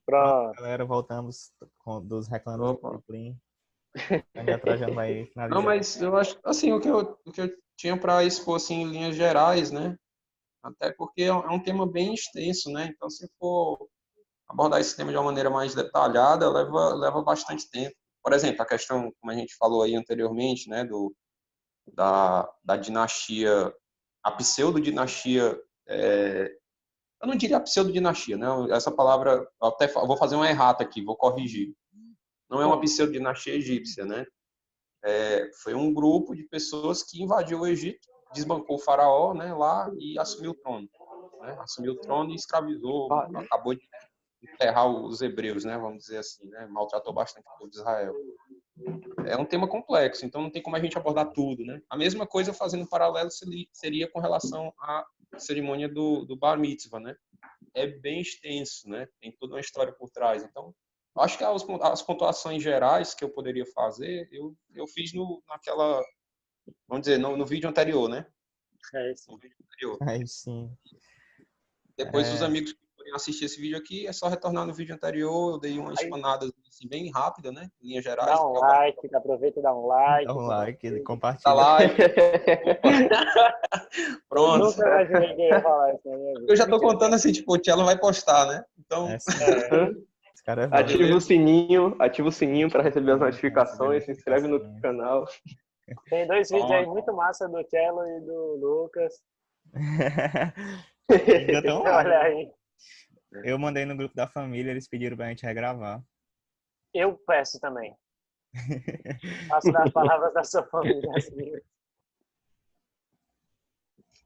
Pronto, Pronto. galera, voltamos dos reclames do Opa. Plim. Daniel Trajano vai Não, finalizar. mas eu acho, assim, o que eu tinha para expor, assim, em linhas gerais, né? Até porque é um tema bem extenso, né? Então, se for abordar esse tema de uma maneira mais detalhada, leva bastante tempo. Por exemplo, a questão, como a gente falou aí anteriormente, né, da dinastia, a pseudo-dinastia, eu não diria pseudo-dinastia, né? Essa palavra, eu vou fazer uma errata aqui, vou corrigir. Não é uma sim. pseudo-dinastia egípcia, né? Foi um grupo de pessoas que invadiu o Egito, desbancou o faraó, né, lá e assumiu o trono. Né? Assumiu o trono e escravizou, acabou de enterrar os hebreus, né, vamos dizer assim, né? Maltratou bastante o povo de Israel. É um tema complexo, então não tem como a gente abordar tudo, né? A mesma coisa, fazendo um paralelo, seria com relação à cerimônia do Bar Mitzvah, né? É bem extenso, né? Tem toda uma história por trás. Então, acho que as pontuações gerais que eu poderia fazer, eu fiz naquela, vamos dizer, no vídeo anterior, né? É isso. No vídeo anterior. Aí sim. Depois, os amigos que forem assistir esse vídeo aqui, é só retornar no vídeo anterior. Eu dei uma Aí, explanada assim, bem rápida, né? Em linhas gerais, dá do um que é o Bar Mitzvah. like, aproveita e dá um like, Dá um like, compartilha. Dá compartilha. like. Opa, Eu pronto. nunca imaginei que eu ia falar isso na minha vida. Eu já tô Mentira, contando assim, tipo, o Tchelo vai postar, né? Então, Sim. é, Esse cara é bom. beleza. é. Ativa o sininho para receber as notificações, se inscreve no Notificações. canal. Tem 2 vídeos aí Pronto. muito massa do Cello e do Lucas. Ainda Tem tão que lá. olhar aí. Eu mandei no grupo da família, eles pediram pra gente regravar. Eu peço também. Faço das palavras da sua família as minhas.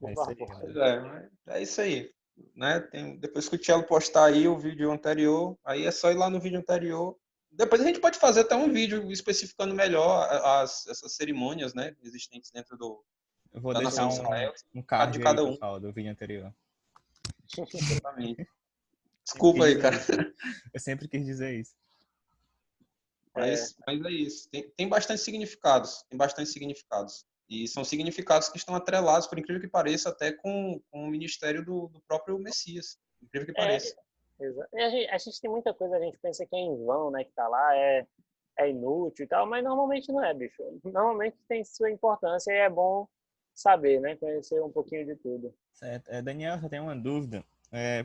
É Por isso aí, favor. Pois galera. é isso aí. Né? Depois que o Tchelo postar aí o vídeo anterior, aí é só ir lá no vídeo anterior. Depois a gente pode fazer até um vídeo especificando melhor essas cerimônias, né, existentes dentro Eu vou da nação deixar de Israel, um de card aí, cada um. pessoal, do vídeo anterior. Exatamente. Sempre Desculpa quis aí, dizer cara. isso. Eu sempre quis dizer isso. É, Mas é isso. Tem bastante significados. Tem bastante significados. E são significados que estão atrelados, por incrível que pareça, até com o ministério do próprio Messias. Por incrível que é, pareça. e a gente tem muita coisa, a gente pensa que é em vão, né? Que tá lá, é inútil e tal, mas normalmente não é, bicho. Normalmente tem sua importância e é bom saber, né? Conhecer um pouquinho de tudo. Certo. Daniel, só tenho uma dúvida.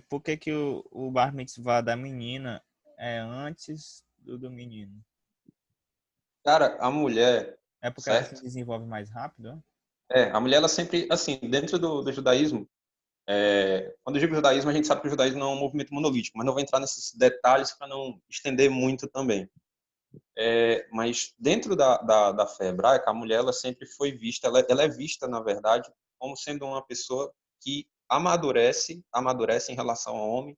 Por que que o bar mitzvah da menina é antes do menino? Cara, a mulher, É porque ela se certo? desenvolve mais rápido? É? A mulher, ela sempre, assim, dentro do judaísmo, quando eu digo judaísmo, a gente sabe que o judaísmo não é um movimento monolítico, mas não vou entrar nesses detalhes para não estender muito também. Mas dentro da fé hebraica, a mulher, ela sempre foi vista, ela é vista, na verdade, como sendo uma pessoa que amadurece em relação ao homem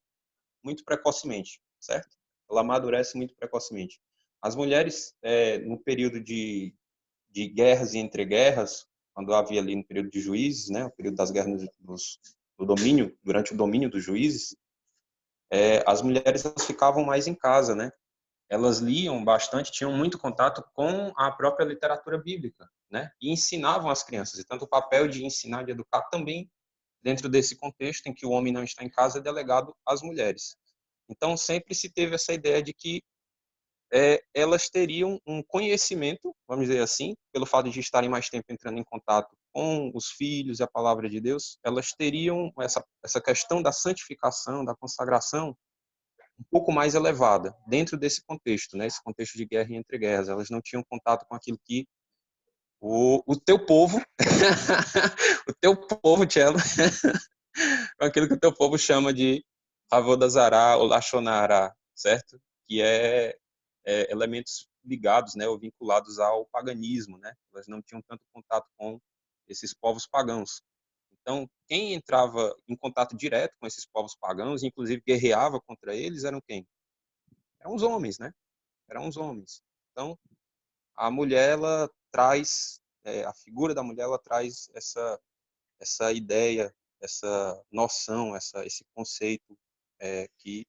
muito precocemente, certo? Ela amadurece muito precocemente. As mulheres, no período de guerras e entre guerras, quando havia ali no período de juízes, né, o período das guerras do domínio, durante o domínio dos juízes, as mulheres elas ficavam mais em casa, né? Elas liam bastante, tinham muito contato com a própria literatura bíblica, né? E ensinavam as crianças. E tanto o papel de ensinar, de educar também, dentro desse contexto em que o homem não está em casa, é delegado às mulheres. Então sempre se teve essa ideia de que elas teriam um conhecimento, vamos dizer assim, pelo fato de estarem mais tempo entrando em contato com os filhos e a palavra de Deus, elas teriam essa questão da santificação, da consagração, um pouco mais elevada, dentro desse contexto, né? Esse contexto de guerra e entre guerras. Elas não tinham contato com aquilo que o teu povo, o teu povo, Tchelo, com aquilo que o teu povo chama de Avodazará ou Lachonará, certo? Que elementos ligados, né, ou vinculados ao paganismo, né? Elas não tinham tanto contato com esses povos pagãos. Então, quem entrava em contato direto com esses povos pagãos, inclusive guerreava contra eles, eram quem? Eram os homens, né? Eram os homens. Então, a mulher, ela traz, a figura da mulher, ela traz essa ideia, essa noção, esse conceito que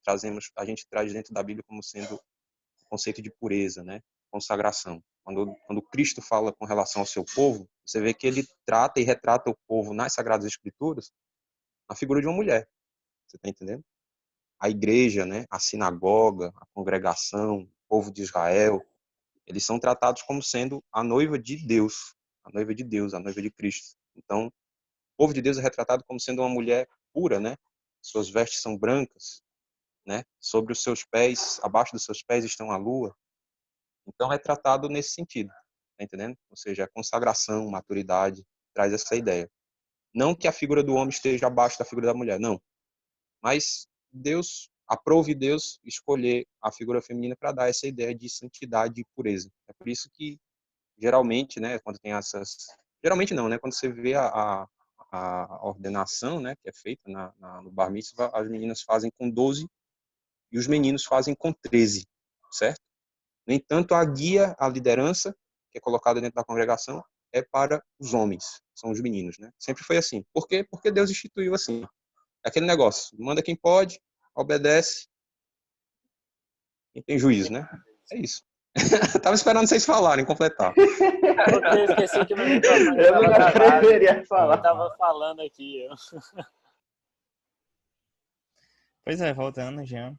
a gente traz dentro da Bíblia como sendo o conceito de pureza, né? Consagração. Quando Cristo fala com relação ao seu povo, você vê que ele trata e retrata o povo nas Sagradas Escrituras na figura de uma mulher. Você está entendendo? a igreja, né, a sinagoga, a congregação, o povo de Israel, eles são tratados como sendo a noiva de Deus, a noiva de Deus, a noiva de Cristo. Então, o povo de Deus é retratado como sendo uma mulher pura, né? Suas vestes são brancas, né? Sobre os seus pés, abaixo dos seus pés estão a lua. Então, é tratado nesse sentido, tá entendendo? Ou seja, a consagração, maturidade, traz essa ideia. Não que a figura do homem esteja abaixo da figura da mulher, não. Mas Deus, aprove Deus escolher a figura feminina para dar essa ideia de santidade e pureza. É por isso que, geralmente, né, quando tem essas... Geralmente não, né? Quando você vê a ordenação, né, que é feita no Bar Mitzvah, as meninas fazem com 12 e os meninos fazem com 13, certo? No entanto, a guia, a liderança, que é colocada dentro da congregação, é para os homens, são os meninos, né? Sempre foi assim. Por quê? Porque Deus instituiu assim. É aquele negócio, manda quem pode, obedece, quem tem juízo, né? É isso. Tava esperando vocês falarem, completar. Porque eu esqueci que meu microfone Eu não estava me gravado. atreveria a Eu falar. estava falando aqui. Pois é, voltando, Jean.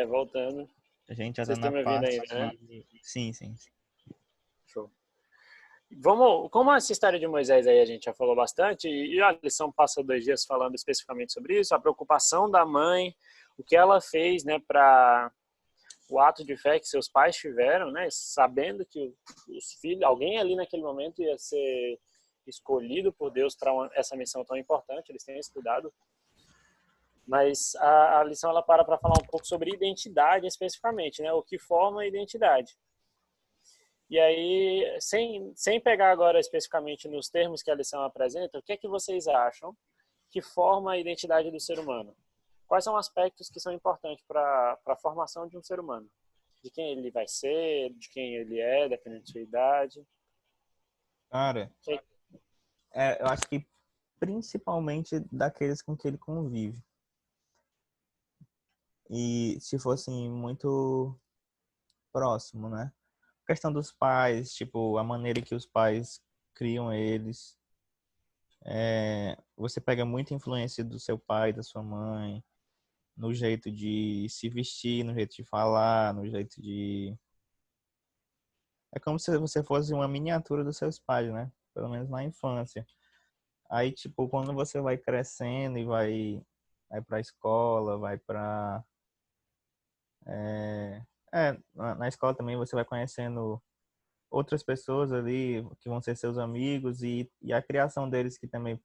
Voltando. A gente já tá Vocês estão na me ouvindo parte ainda, né? de... Sim, sim. Show. Como essa história de Moisés aí a gente já falou bastante, e a lição passa 2 dias falando especificamente sobre isso, a preocupação da mãe, o que ela fez, né, para o ato de fé que seus pais tiveram, né, sabendo que os filhos, alguém ali naquele momento ia ser escolhido por Deus para essa missão tão importante, eles têm esse cuidado. Mas a lição ela para falar um pouco sobre identidade especificamente, né, o que forma a identidade. E aí, sem pegar agora especificamente nos termos que a lição apresenta, o que é que vocês acham que forma a identidade do ser humano? Quais são aspectos que são importantes para a formação de um ser humano? De quem ele vai ser, de quem ele é, dependendo de sua idade. Cara, eu acho que principalmente daqueles com que ele convive. E se fosse muito próximo, né? A questão dos pais, tipo, a maneira que os pais criam eles. Você pega muita influência do seu pai, da sua mãe, no jeito de se vestir, no jeito de falar, no jeito de... É como se você fosse uma miniatura dos seus pais, né? Pelo menos na infância. Aí, tipo, quando você vai crescendo e vai pra escola, vai pra... na escola também você vai conhecendo outras pessoas ali que vão ser seus amigos e a criação deles que também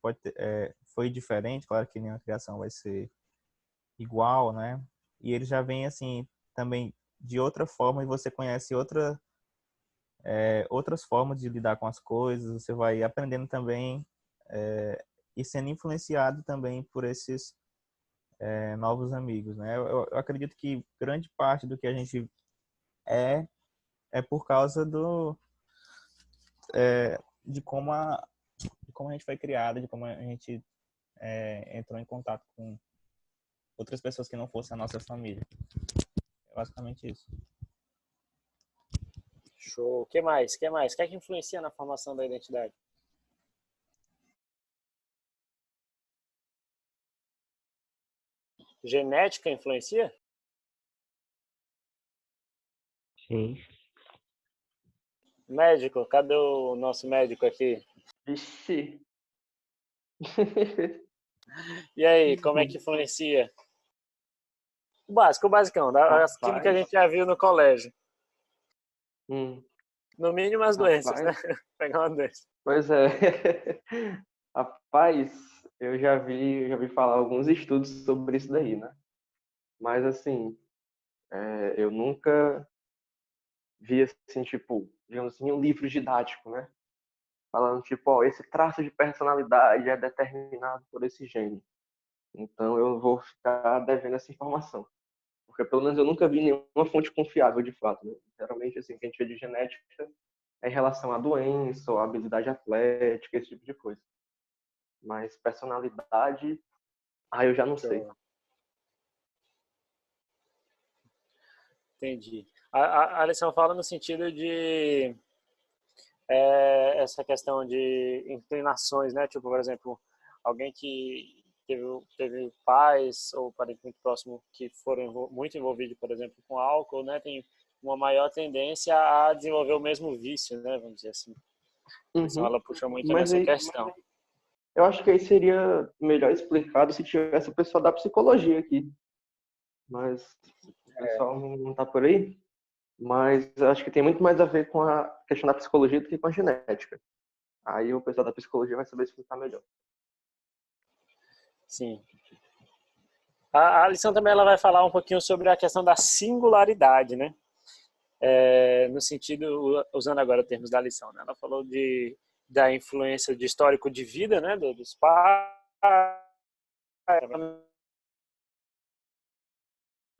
foi diferente, claro que nenhuma criação vai ser igual, né? E eles já vêm assim também de outra forma e você conhece outras formas de lidar com as coisas, você vai aprendendo também e sendo influenciado também por esses novos amigos, né? Eu acredito que grande parte do que a gente é por causa de como a gente foi criado, de como a gente entrou em contato com outras pessoas que não fossem a nossa família. É basicamente isso. Show. O que mais? O que mais? O que é que influencia na formação da identidade? Genética influencia? Sim. Médico, cadê o nosso médico aqui? Vixe. E aí, como é que influencia? O básico, o basicão, aquilo que a gente já viu no colégio. No mínimo as doenças, né? Pegar uma doença. Pois é. Rapaz, eu já vi falar alguns estudos sobre isso daí, né? Mas assim, eu nunca vi assim, tipo, digamos assim, um livro didático, né? Falando tipo, ó, esse traço de personalidade é determinado por esse gene. Então eu vou ficar devendo essa informação. Porque pelo menos eu nunca vi nenhuma fonte confiável de fato, né? Geralmente, assim, o que a gente vê de genética é em relação à doença ou à habilidade atlética, esse tipo de coisa. Mas personalidade, eu já não sei. Entendi. A lição fala no sentido de essa questão de inclinações, né? Tipo, por exemplo, alguém que teve pais ou parentes muito próximos que foram muito envolvidos, por exemplo, com álcool, né? Tem uma maior tendência a desenvolver o mesmo vício, né? Vamos dizer assim. Então Uhum. ela puxa muito Mas nessa aí, questão. eu acho que aí seria melhor explicado se tivesse o pessoal da psicologia aqui. Mas o pessoal não tá por aí. Mas eu acho que tem muito mais a ver com a questão da psicologia do que com a genética. Aí o pessoal da psicologia vai saber explicar melhor. Sim. A lição também ela vai falar um pouquinho sobre a questão da singularidade, né? No sentido, usando agora termos da lição, né? Ela falou da influência de histórico de vida, né? Dos pais,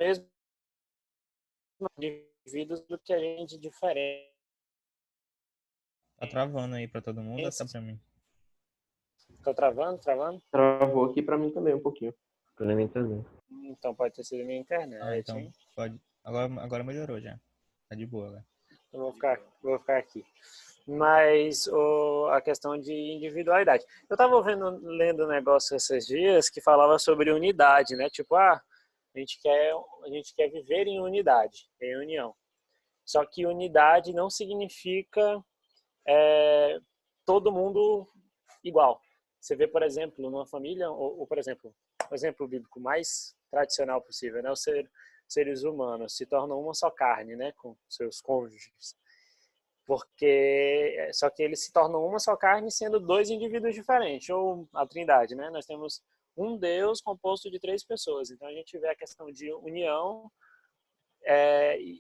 mesmo indivíduos do que a gente diferente. Tá travando aí pra todo mundo ou tá pra mim? Tô travando? Travou aqui pra mim também um pouquinho. Pra mim também. Então pode ter sido minha internet, Então hein? pode. Agora melhorou já. Tá de boa, né? Eu vou ficar aqui. Mas a questão de individualidade. Eu estava lendo um negócio esses dias que falava sobre unidade, né? Tipo, a gente quer viver em unidade, em união. Só que unidade não significa todo mundo igual. Você vê, por exemplo, numa família, ou por exemplo, o exemplo bíblico mais tradicional possível, né? Os seres humanos se tornam uma só carne, né? Com seus cônjuges. Só que eles se tornam uma só carne sendo dois indivíduos diferentes, ou a Trindade, né? Nós temos um Deus composto de três pessoas. Então a gente vê a questão de união,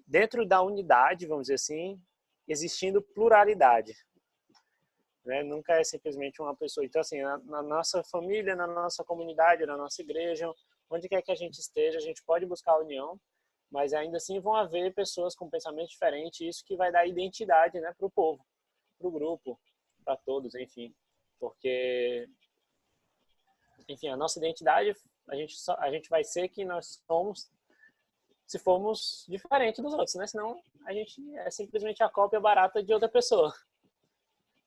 dentro da unidade, vamos dizer assim, existindo pluralidade, né? Nunca é simplesmente uma pessoa. Então assim, na nossa família, na nossa comunidade, na nossa igreja, onde quer que a gente esteja, a gente pode buscar a união, mas ainda assim vão haver pessoas com pensamento diferente, isso que vai dar identidade, né, para o povo, para o grupo, para todos, enfim. Porque, enfim, a nossa identidade, a gente vai ser que nós somos se formos diferente dos outros, né? Senão a gente é simplesmente a cópia barata de outra pessoa.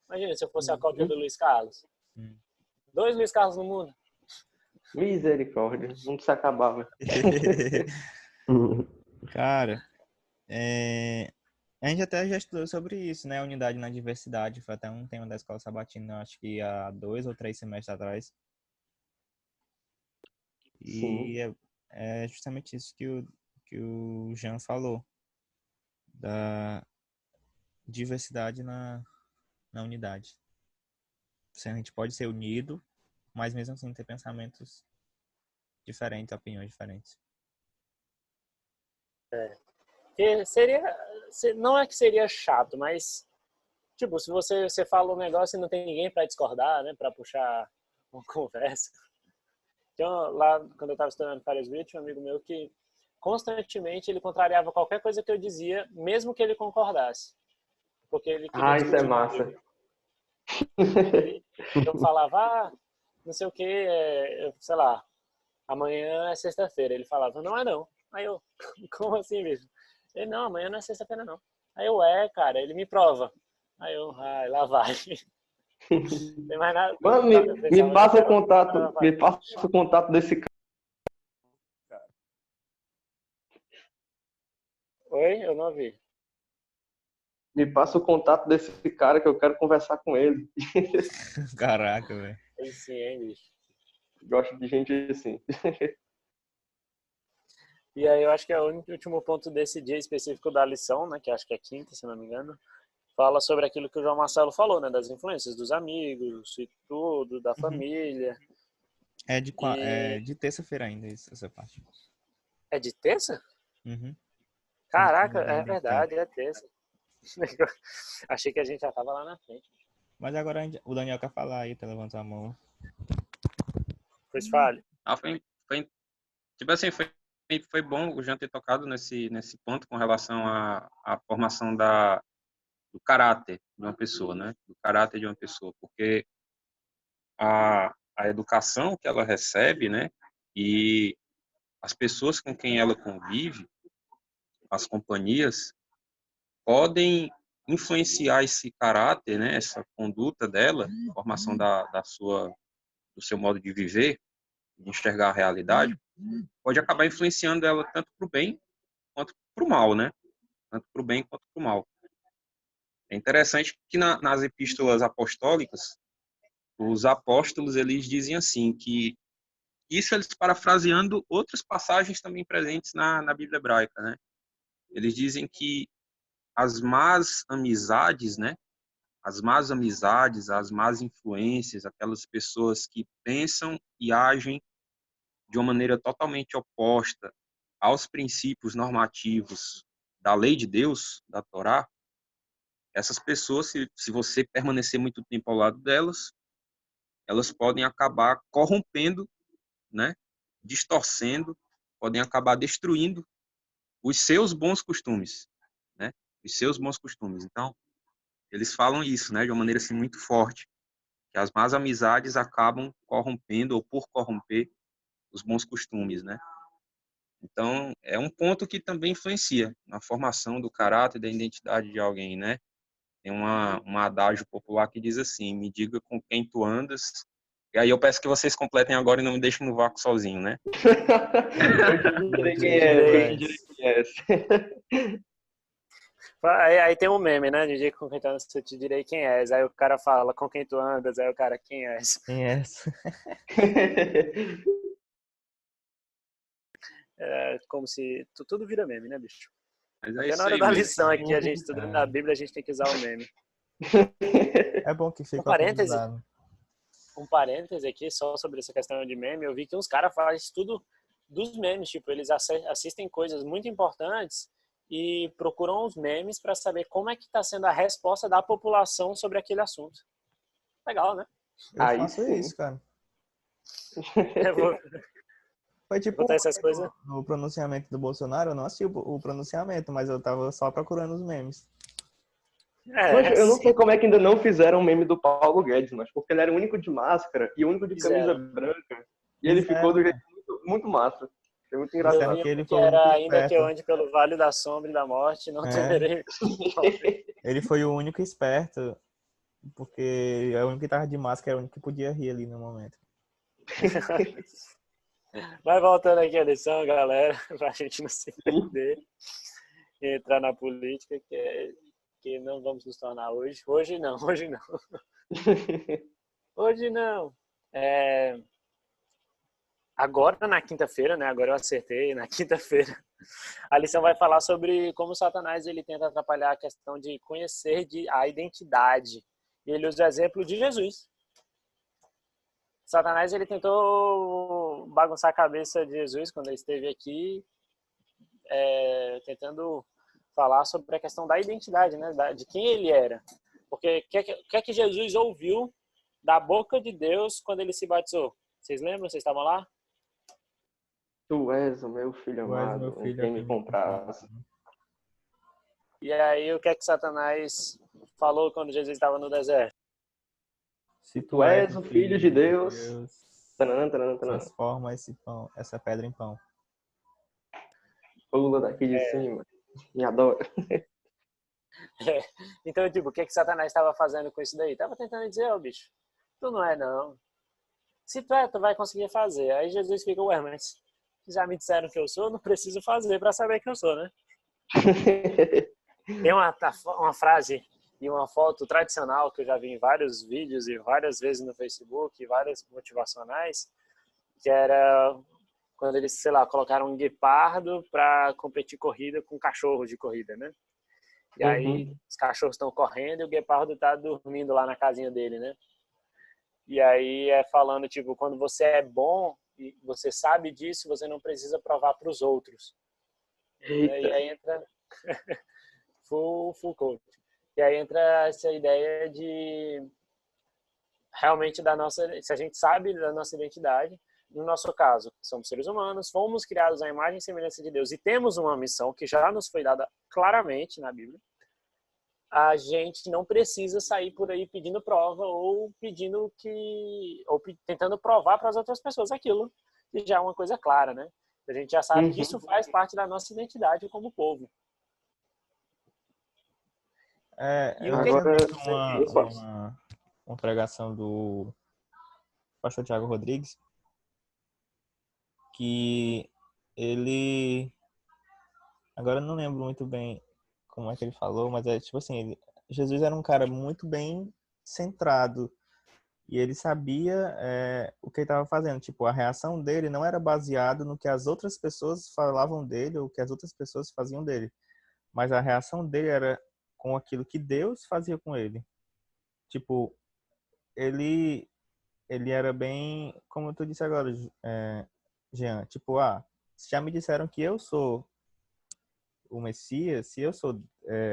Imagina se eu fosse a cópia do Luiz Carlos. 2 Luiz Carlos no mundo. Misericórdia, o mundo se acabava. Cara, a gente até já estudou sobre isso, né? Unidade na diversidade. Foi até um tema da Escola Sabatina, acho que há 2 ou 3 semestres atrás. Sim. E é justamente isso que o Jean falou. Da diversidade na unidade. A gente pode ser unido, mas mesmo assim ter pensamentos diferentes, opiniões diferentes. Não é que seria chato, mas tipo, se você fala um negócio e não tem ninguém para discordar, né, para puxar uma conversa. Então, lá quando eu estava estudando Paris Beach, um amigo meu que constantemente ele contrariava qualquer coisa que eu dizia, mesmo que ele concordasse, porque ele queria Isso é discutir massa. comigo. Eu falava, não sei o que, sei lá, amanhã é sexta-feira. Ele falava, não é não. Aí eu, como assim, bicho? Ele, não, amanhã não é sexta-feira não. Aí eu, cara, ele me prova. Aí eu, lá vai. Tem mais nada. Mano, me passa o contato desse cara. Oi, eu não ouvi. Me passa o contato desse cara que eu quero conversar com ele. Caraca, velho. Aí sim, hein, bicho. Gosto de gente assim. E aí eu acho que é o último ponto desse dia específico da lição, né, que acho que é quinta, se não me engano, fala sobre aquilo que o João Marcelo falou, né, das influências dos amigos e tudo, da família. É de terça-feira ainda essa parte. É de terça? Uhum. Caraca, é verdade, é terça. Achei que a gente já tava lá na frente. Mas agora o Daniel quer falar aí, tá levantando a mão. Pois fale. Tipo assim, foi bom o Jean ter tocado nesse ponto com relação à formação do caráter de uma pessoa, né? Do caráter de uma pessoa, porque a educação que ela recebe, né? E as pessoas com quem ela convive, as companhias, podem influenciar esse caráter, né? Essa conduta dela, a formação do seu modo de viver, de enxergar a realidade, pode acabar influenciando ela tanto para o bem quanto para o mal, né? Tanto para o bem quanto para o mal. É interessante que nas epístolas apostólicas, os apóstolos eles dizem assim, que isso eles parafraseando outras passagens também presentes na Bíblia hebraica, né? Eles dizem que as más amizades, né? As más amizades, as más influências, aquelas pessoas que pensam e agem de uma maneira totalmente oposta aos princípios normativos da lei de Deus, da Torá, essas pessoas, se você permanecer muito tempo ao lado delas, elas podem acabar corrompendo, né? Distorcendo, podem acabar destruindo os seus bons costumes, né? Os seus bons costumes. Então, eles falam isso, né? De uma maneira assim muito forte, que as más amizades acabam corrompendo ou por corromper os bons costumes, né? Então, é um ponto que também influencia na formação do caráter e da identidade de alguém, né? Tem um adágio popular que diz assim, me diga com quem tu andas, e aí eu peço que vocês completem agora e não me deixem no vácuo sozinho, né? Eu te Eu direi te quem direi é, quem eu te direi és. quem é. Aí tem um meme, né? De dia com quem tu andas, eu te direi quem és. Aí o cara fala, com quem tu andas, aí o cara, quem és? Quem és? É como se tudo vira meme, né, bicho? Mas é Até na isso hora aí da mesmo. lição aqui, a gente estudando na É, Bíblia, a gente tem que usar o meme. é bom que Um fica parêntese, aprendizado. um parêntese aqui, só sobre essa questão de meme, eu vi que uns caras fazem estudo dos memes, tipo, eles assistem coisas muito importantes e procuram os memes para saber como é que está sendo a resposta da população sobre aquele assunto. Legal, né? Eu Aí faço sim. isso, cara. Eu vou Foi tipo botar essas coisas. no pronunciamento do Bolsonaro, eu não assisti o pronunciamento, mas eu tava só procurando os memes. Mas eu não Sim, sei como é que ainda não fizeram o meme do Paulo Guedes, mas porque ele era o único de máscara e o único de camisa fizeram. branca. E ele ficou Fizeram, do jeito cara. muito massa. Foi muito Eu Disseram vi engraçado. que um ele que foi o único era ainda que eu esperto. ande pelo vale da sombra e da morte, não É, temerei. ele foi o único esperto, porque é o único que tava de máscara, era o único que podia rir ali no momento. Mas voltando aqui à lição, galera, pra gente não se Sim. perder e entrar na política, que não vamos nos tornar hoje. Hoje não, hoje não. Hoje não. É, agora na quinta-feira, né? Agora eu acertei, na quinta-feira. A lição vai falar sobre como Satanás ele tenta atrapalhar a questão de conhecer a identidade. E ele usa o exemplo de Jesus. Satanás ele tentou bagunçar a cabeça de Jesus quando ele esteve aqui, tentando falar sobre a questão da identidade, né? De quem ele era. Porque o que é que Jesus ouviu da boca de Deus quando ele se batizou? Vocês lembram? Vocês estavam lá? Tu és o meu filho Tu és meu amado, em filho a quem me quem me compraz. compraste. E aí o que é que Satanás falou quando Jesus estava no deserto? Se Tu tu és és o o filho filho de de Deus. Deus, Tanana, tanana, tanana. transforma esse pão, essa pedra em pão. Pula daqui de cima. Me adora. Então, tipo, o que é que Satanás estava fazendo com isso daí? Estava tentando dizer, ô bicho, tu não é não. Se tu é, tu vai conseguir fazer. Aí Jesus fica, ué, mas já me disseram que eu sou, não preciso fazer para saber que eu sou, né? Tem uma frase e uma foto tradicional que eu já vi em vários vídeos e várias vezes no Facebook, várias motivacionais, que era quando eles, sei lá, colocaram um guepardo para competir corrida com cachorro de corrida, né? E aí Uhum. os cachorros estão correndo e o guepardo tá dormindo lá na casinha dele, né? E aí é falando, tipo, quando você é bom e você sabe disso, você não precisa provar para os outros. Né? E Eita. aí entra full coach. E aí entra essa ideia de realmente da nossa, se a gente sabe da nossa identidade, no nosso caso, somos seres humanos, fomos criados à imagem e semelhança de Deus e temos uma missão que já nos foi dada claramente na Bíblia. A gente não precisa sair por aí pedindo prova ou pedindo ou tentando provar para as outras pessoas aquilo, que já é uma coisa clara, né? A gente já sabe que isso Uhum. faz parte da nossa identidade como povo. E o Eu que tinha Agora, visto opa. uma pregação do pastor Tiago Rodrigues, que ele, agora eu não lembro muito bem como é que ele falou, mas é tipo assim, Jesus era um cara muito bem centrado e ele sabia o que ele estava fazendo. Tipo, a reação dele não era baseada no que as outras pessoas falavam dele ou o que as outras pessoas faziam dele, mas a reação dele era com aquilo que Deus fazia com ele. Tipo, ele ele era bem, como tu disse agora, Jean, tipo, se já me disseram que eu sou o Messias, se eu sou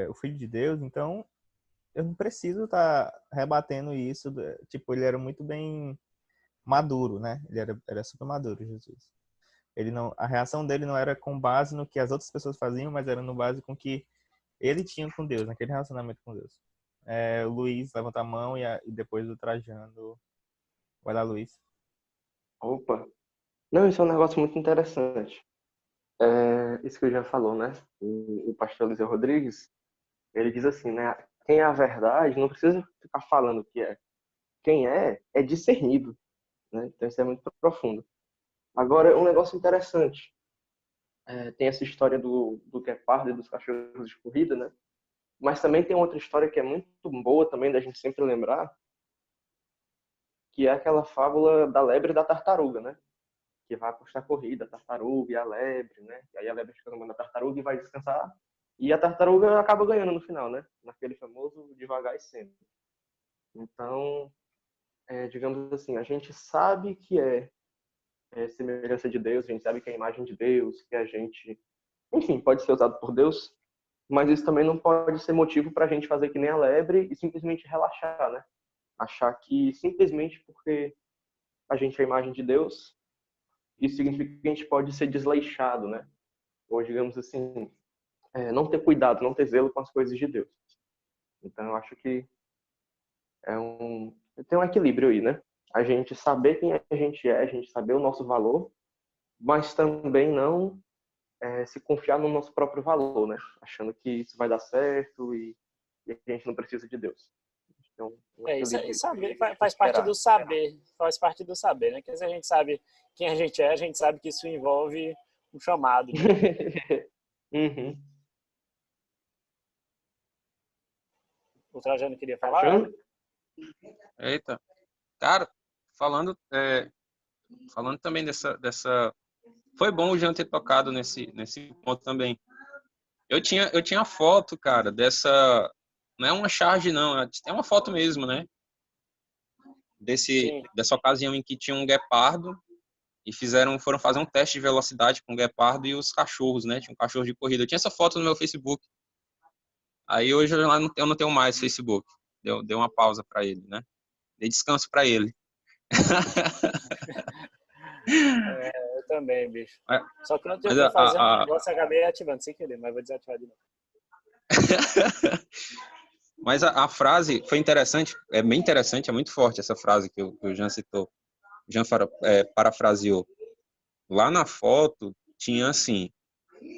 o Filho de Deus, então eu não preciso estar rebatendo isso. Tipo, ele era muito bem maduro, né? Ele era super maduro, Jesus. Ele não, a reação dele não era com base no que as outras pessoas faziam, mas era no base com que ele tinha com Deus, naquele relacionamento com Deus. O Luiz levanta a mão e depois o Trajano vai lá, Luiz. Opa. Não, isso é um negócio muito interessante. Isso que eu já falou, né? O pastor Eliseu Rodrigues, ele diz assim, né? Quem é a verdade não precisa ficar falando o que é. Quem é discernido, né? Então isso é muito profundo. Agora, um negócio interessante. Tem essa história do guepardo e dos cachorros de corrida, né? Mas também tem outra história que é muito boa também da gente sempre lembrar, que é aquela fábula da lebre e da tartaruga, né? Que vai apostar corrida, a tartaruga e a lebre, né? E aí a lebre fica no da tartaruga e vai descansar. E a tartaruga acaba ganhando no final, né? Naquele famoso devagar e sempre. Então, digamos assim, a gente sabe que é semelhança de Deus, a gente sabe que é a imagem de Deus, que a gente, enfim, pode ser usado por Deus, mas isso também não pode ser motivo para a gente fazer que nem a lebre e simplesmente relaxar, né? Achar que simplesmente porque a gente é a imagem de Deus, isso significa que a gente pode ser desleixado, né? Ou, digamos assim, não ter cuidado, não ter zelo com as coisas de Deus. Então, eu acho que tem um equilíbrio aí, né? A gente saber quem a gente saber o nosso valor, mas também não se confiar no nosso próprio valor, né? Achando que isso vai dar certo e a gente não precisa de Deus. Então, um Isso, equilíbrio saber, que faz parte esperar. do saber, faz parte do saber, né? Porque se a gente sabe quem a gente sabe que isso envolve um chamado, né? Uhum. O Trajano queria Tá falar? achando? Eita. Cara, falando, falando também dessa. Foi bom o Jean ter tocado nesse ponto também. Eu tinha foto, cara, dessa. Não é uma charge, não. É uma foto mesmo, né? Sim. Dessa ocasião em que tinha um guepardo e foram fazer um teste de velocidade com o guepardo e os cachorros, né? Tinha um cachorro de corrida. Eu tinha essa foto no meu Facebook. Aí hoje eu não tenho mais Facebook. Deu uma pausa para ele, né? Dei descanso para ele. Eu também, bicho. Só que ontem eu Mas fui fazer um negócio e acabei ativando sem querer, mas vou desativar de novo. Mas a frase foi interessante, é bem interessante, é muito forte essa frase que o Jean citou. O Jean parafraseou. Lá na foto tinha assim,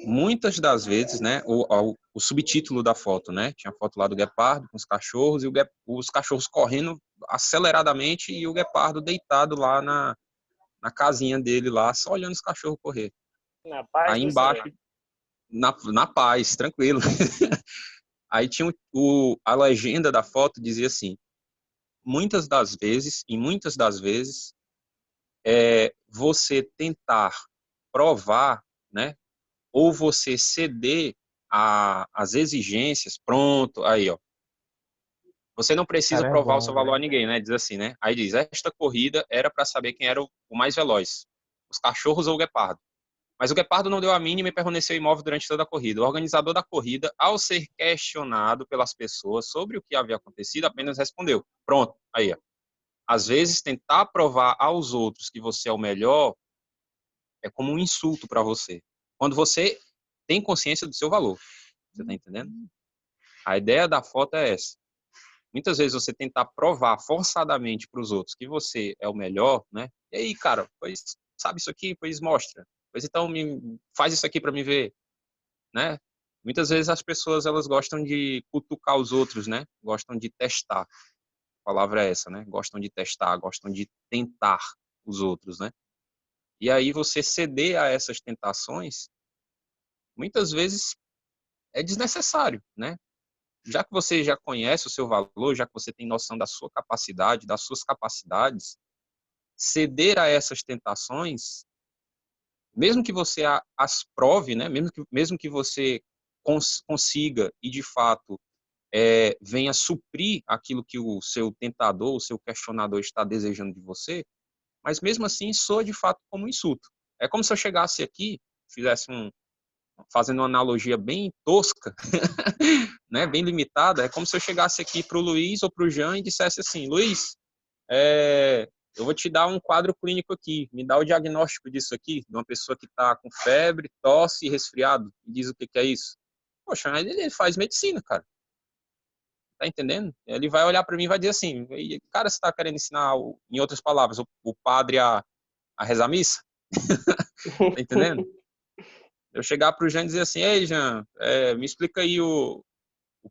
muitas das vezes, né, o subtítulo da foto, né, tinha a foto lá do guepardo com os cachorros e os cachorros correndo aceleradamente e o guepardo deitado lá na casinha dele lá, só olhando os cachorros correr. Na paz Aí do embaixo, Senhor. na paz, tranquilo. Aí tinha a legenda da foto dizia assim: muitas das vezes, você tentar provar, né, ou você ceder às exigências, pronto, aí, ó. Você não precisa Cara, é provar o bom, seu valor velho. a ninguém, né? Diz assim, né? Aí diz, esta corrida era para saber quem era o mais veloz, os cachorros ou o guepardo. Mas o guepardo não deu a mínima e permaneceu imóvel durante toda a corrida. O organizador da corrida, ao ser questionado pelas pessoas sobre o que havia acontecido, apenas respondeu, pronto, aí, ó. Às vezes, tentar provar aos outros que você é o melhor é como um insulto para você. Quando você tem consciência do seu valor. Você está entendendo? A ideia da foto é essa. Muitas vezes você tentar provar forçadamente para os outros que você é o melhor, né? E aí, cara, pois sabe isso aqui, pois mostra. Pois então faz isso aqui para me ver, né? Muitas vezes as pessoas elas gostam de cutucar os outros, né? Gostam de testar. A palavra é essa, né? Gostam de testar, gostam de tentar os outros, né? E aí você ceder a essas tentações, muitas vezes é desnecessário, né? Já que você já conhece o seu valor, já que você tem noção da sua capacidade, das suas capacidades, ceder a essas tentações, mesmo que você as prove, né? Mesmo que você consiga e de fato venha suprir aquilo que o seu tentador, o seu questionador está desejando de você, mas mesmo assim soa de fato como um insulto. É como se eu chegasse aqui, fizesse fazendo uma analogia bem tosca, né, bem limitada, é como se eu chegasse aqui para o Luiz ou para o Jean e dissesse assim: Luiz, eu vou te dar um quadro clínico aqui, me dá o diagnóstico disso aqui, de uma pessoa que está com febre, tosse e resfriado, e diz o que é isso. Poxa, ele faz medicina, cara. Tá entendendo? Ele vai olhar para mim e vai dizer assim: cara, você está querendo ensinar, em outras palavras, o padre a rezar missa? Tá entendendo? Eu chegar para o Jean e dizer assim: ei, Jean, me explica aí o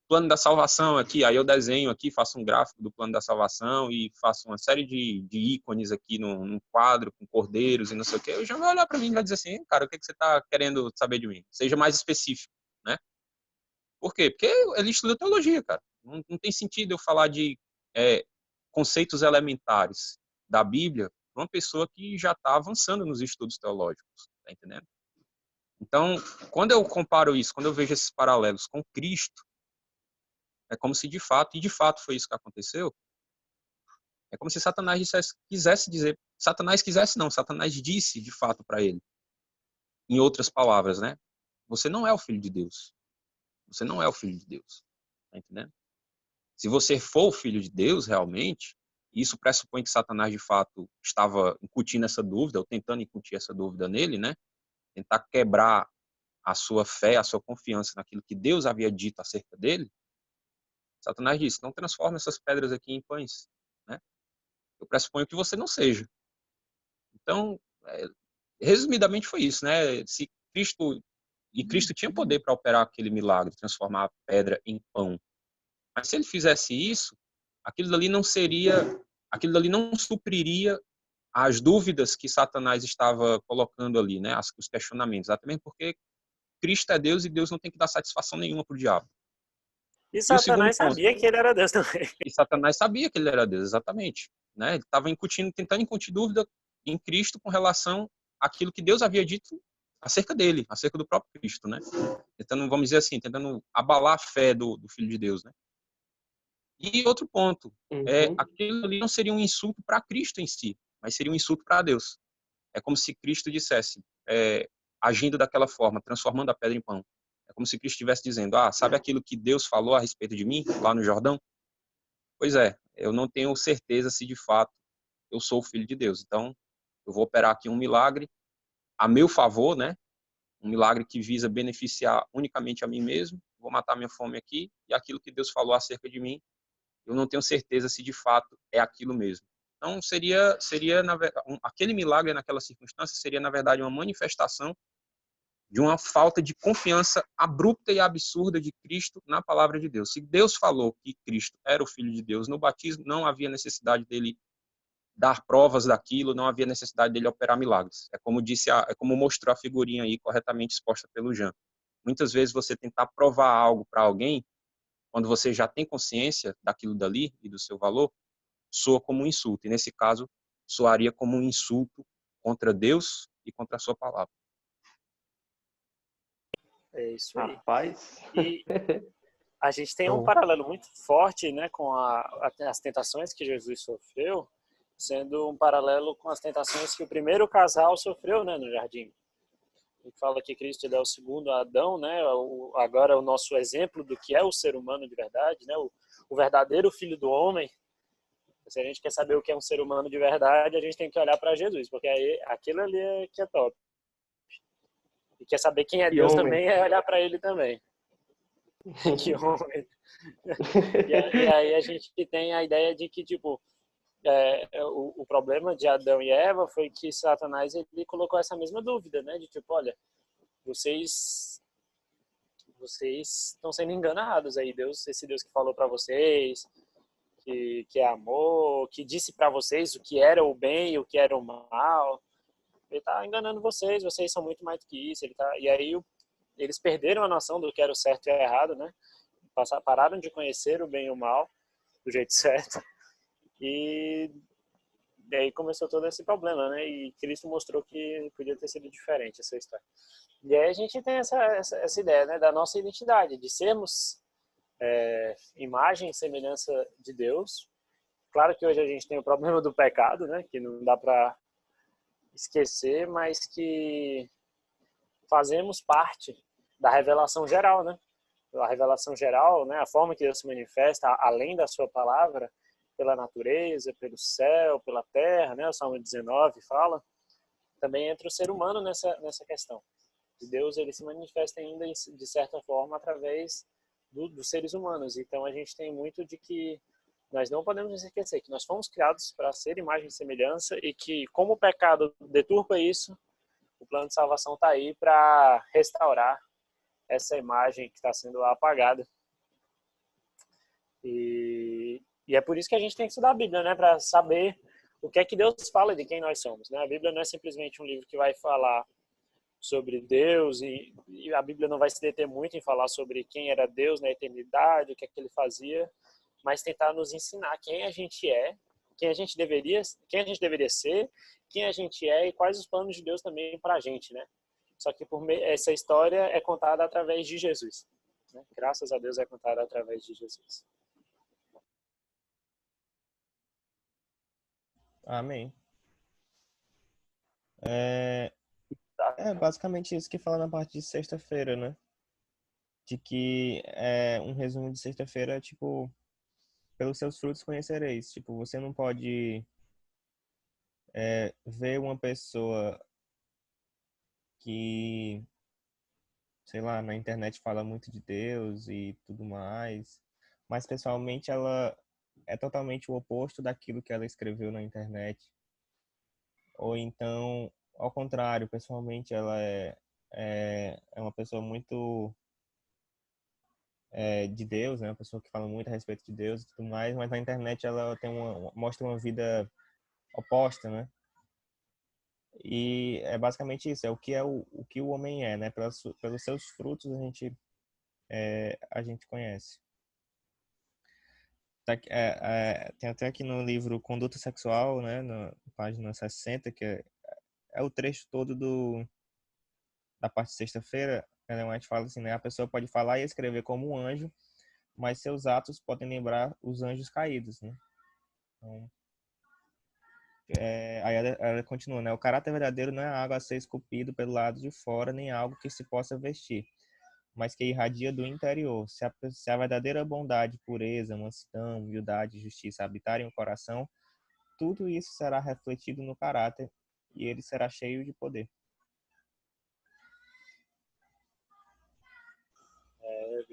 plano da salvação aqui. Aí eu desenho aqui, faço um gráfico do plano da salvação e faço uma série de ícones aqui num quadro com cordeiros e não sei o quê. O Jean vai olhar para mim e vai dizer assim: cara, o que você está querendo saber de mim? Seja mais específico, né? Por quê? Porque ele estuda teologia, cara. Não tem sentido eu falar de conceitos elementares da Bíblia para uma pessoa que já está avançando nos estudos teológicos, tá entendendo? Então, quando eu comparo isso, quando eu vejo esses paralelos com Cristo, é como se de fato, e de fato foi isso que aconteceu, é como se Satanás quisesse dizer, Satanás disse de fato para ele, em outras palavras, né? Você não é o filho de Deus. Você não é o filho de Deus. Tá entendendo? Se você for o filho de Deus realmente, isso pressupõe que Satanás de fato estava incutindo essa dúvida, ou tentando incutir essa dúvida nele, né? Tentar quebrar a sua fé, a sua confiança naquilo que Deus havia dito acerca dele. Satanás disse: não transforme essas pedras aqui em pães, né? Eu pressuponho que você não seja. Então, resumidamente foi isso, né? Se Cristo tinha poder para operar aquele milagre, transformar a pedra em pão. Mas se ele fizesse isso, aquilo dali não supriria as dúvidas que Satanás estava colocando ali, né? Os questionamentos, até mesmo porque Cristo é Deus e Deus não tem que dar satisfação nenhuma para o diabo. E E o segundo Satanás ponto, sabia que ele era Deus também. e Satanás sabia que ele era Deus, exatamente, né? Ele estava tentando incutir dúvida em Cristo com relação àquilo que Deus havia dito acerca dele, acerca do próprio Cristo, né? Tentando, vamos dizer assim, tentando abalar a fé do Filho de Deus, né? E outro ponto, aquilo ali não seria um insulto para Cristo em si, mas seria um insulto para Deus. É como se Cristo dissesse, agindo daquela forma, transformando a pedra em pão. É como se Cristo estivesse dizendo: sabe aquilo que Deus falou a respeito de mim, lá no Jordão? Pois é, eu não tenho certeza se de fato eu sou o Filho de Deus. Então, eu vou operar aqui um milagre a meu favor, né? Um milagre que visa beneficiar unicamente a mim mesmo. Vou matar minha fome aqui, e aquilo que Deus falou acerca de mim, eu não tenho certeza se de fato é aquilo mesmo. Então, aquele milagre naquela circunstância seria, na verdade, uma manifestação de uma falta de confiança abrupta e absurda de Cristo na palavra de Deus. Se Deus falou que Cristo era o Filho de Deus no batismo, não havia necessidade dele dar provas daquilo, não havia necessidade dele operar milagres. É como mostrou a figurinha aí corretamente exposta pelo Jean. Muitas vezes você tentar provar algo para alguém, quando você já tem consciência daquilo dali e do seu valor, soa como um insulto. E nesse caso, soaria como um insulto contra Deus e contra a sua palavra. É isso aí. Rapaz. E a gente tem um paralelo muito forte, né, com as tentações que Jesus sofreu, sendo um paralelo com as tentações que o primeiro casal sofreu, né, no jardim. A gente fala que Cristo ele é o segundo Adão, né, agora é o nosso exemplo do que é o ser humano de verdade, né, o verdadeiro filho do homem. Se a gente quer saber o que é um ser humano de verdade, a gente tem que olhar para Jesus, porque aí, aquilo ali que é top. E quer saber quem é Que Deus homem. também, é olhar para ele também. Que homem. E aí a gente tem a ideia de que, tipo, o problema de Adão e Eva foi que Satanás ele colocou essa mesma dúvida, né? De tipo, olha, vocês estão sendo enganados aí. Esse Deus que falou para vocês, que é amor, que disse para vocês o que era o bem e o que era o mal. ele está enganando vocês são muito mais do que isso. E aí eles perderam a noção do que era o certo e o errado, né? Pararam de conhecer o bem e o mal do jeito certo. E aí começou todo esse problema, né? E Cristo mostrou que podia ter sido diferente essa história. E aí a gente tem essa ideia, né, da nossa identidade, de sermos imagem e semelhança de Deus. Claro que hoje a gente tem o problema do pecado, né, que não dá para esquecer, mas que fazemos parte da revelação geral, né? A revelação geral, né, a forma que Deus se manifesta, além da sua palavra, pela natureza, pelo céu, pela terra, né? O Salmo 19 fala, também entra o ser humano nessa questão. De Deus, ele se manifesta ainda, de certa forma, através dos seres humanos. Então, a gente tem muito de que nós não podemos nos esquecer que nós fomos criados para ser imagem e semelhança e que, como o pecado deturpa isso, o plano de salvação está aí para restaurar essa imagem que está sendo apagada. E é por isso que a gente tem que estudar a Bíblia, né? Para saber o que é que Deus fala de quem nós somos, né? A Bíblia não é simplesmente um livro que vai falar sobre Deus e a Bíblia não vai se deter muito em falar sobre quem era Deus na eternidade, o que é que ele fazia, mas tentar nos ensinar quem a gente é, quem a gente deveria ser, quem a gente é e quais os planos de Deus também para a gente, né? Só que essa história é contada através de Jesus, né? Graças a Deus é contada através de Jesus. Amém. É basicamente isso que fala na parte de sexta-feira, né? De que um resumo de sexta-feira é tipo, pelos seus frutos conhecereis. Tipo, você não pode ver uma pessoa que, sei lá, na internet fala muito de Deus e tudo mais, mas pessoalmente ela é totalmente o oposto daquilo que ela escreveu na internet. Ou então, ao contrário, pessoalmente ela é uma pessoa muito de Deus, né? Uma pessoa que fala muito a respeito de Deus e tudo mais, mas na internet ela mostra uma vida oposta, né? E é basicamente isso, é o que o homem é, né? Pelos seus frutos a gente conhece. Tem até aqui no livro Conduta Sexual, né? Na página 60, que é o trecho todo da parte de sexta-feira. Ellen White fala assim, né? A pessoa pode falar e escrever como um anjo, mas seus atos podem lembrar os anjos caídos, né? Então, aí ela continua, né? O caráter verdadeiro não é algo a ser esculpido pelo lado de fora, nem algo que se possa vestir, mas que irradia do interior. Se a verdadeira bondade, pureza, mansidão, humildade e justiça habitarem o coração, tudo isso será refletido no caráter e ele será cheio de poder.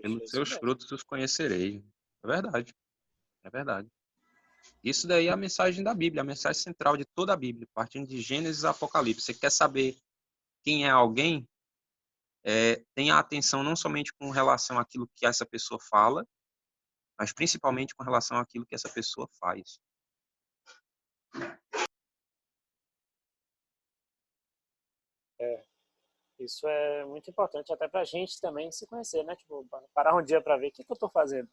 Pelos seus frutos os conhecereis. É verdade. É verdade. Isso daí é a mensagem da Bíblia, a mensagem central de toda a Bíblia, partindo de Gênesis a Apocalipse. Você quer saber quem é alguém? Tenha atenção não somente com relação àquilo que essa pessoa fala, mas principalmente com relação àquilo que essa pessoa faz. Isso é muito importante até para a gente também se conhecer, né? Tipo, parar um dia para ver o que eu estou fazendo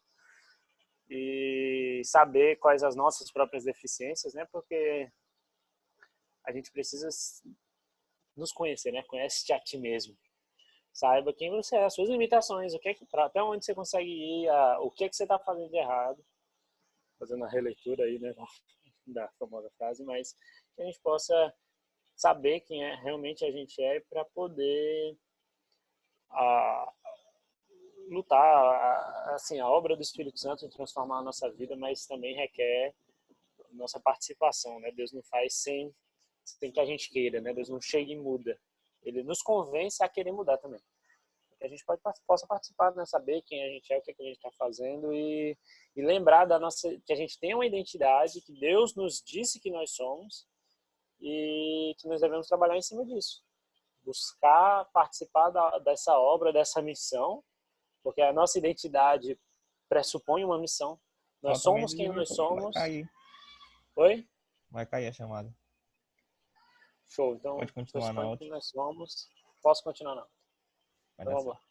e saber quais as nossas próprias deficiências, né? Porque a gente precisa nos conhecer, né? Conhece-te a ti mesmo. Saiba quem você é, as suas limitações, até onde você consegue ir, o que você está fazendo de errado. Fazendo a releitura aí, né? Da famosa frase, mas que a gente possa saber quem realmente a gente é para poder lutar, assim, a obra do Espírito Santo em transformar a nossa vida, mas também requer nossa participação, né? Deus não faz sem que a gente queira, né? Deus não chega e muda. Ele nos convence a querer mudar também. Que a gente possa participar, né? Saber quem a gente é, o que a gente está fazendo e lembrar que a gente tem uma identidade, que Deus nos disse que nós somos e que nós devemos trabalhar em cima disso. Buscar participar dessa obra, dessa missão, porque a nossa identidade pressupõe uma missão. Nós somos quem nós somos. Vai cair. Oi? Vai cair a chamada. Show. Então, Pode continuar na por outra. enquanto nós vamos. Posso continuar, não? Vai Então dar vamos lá.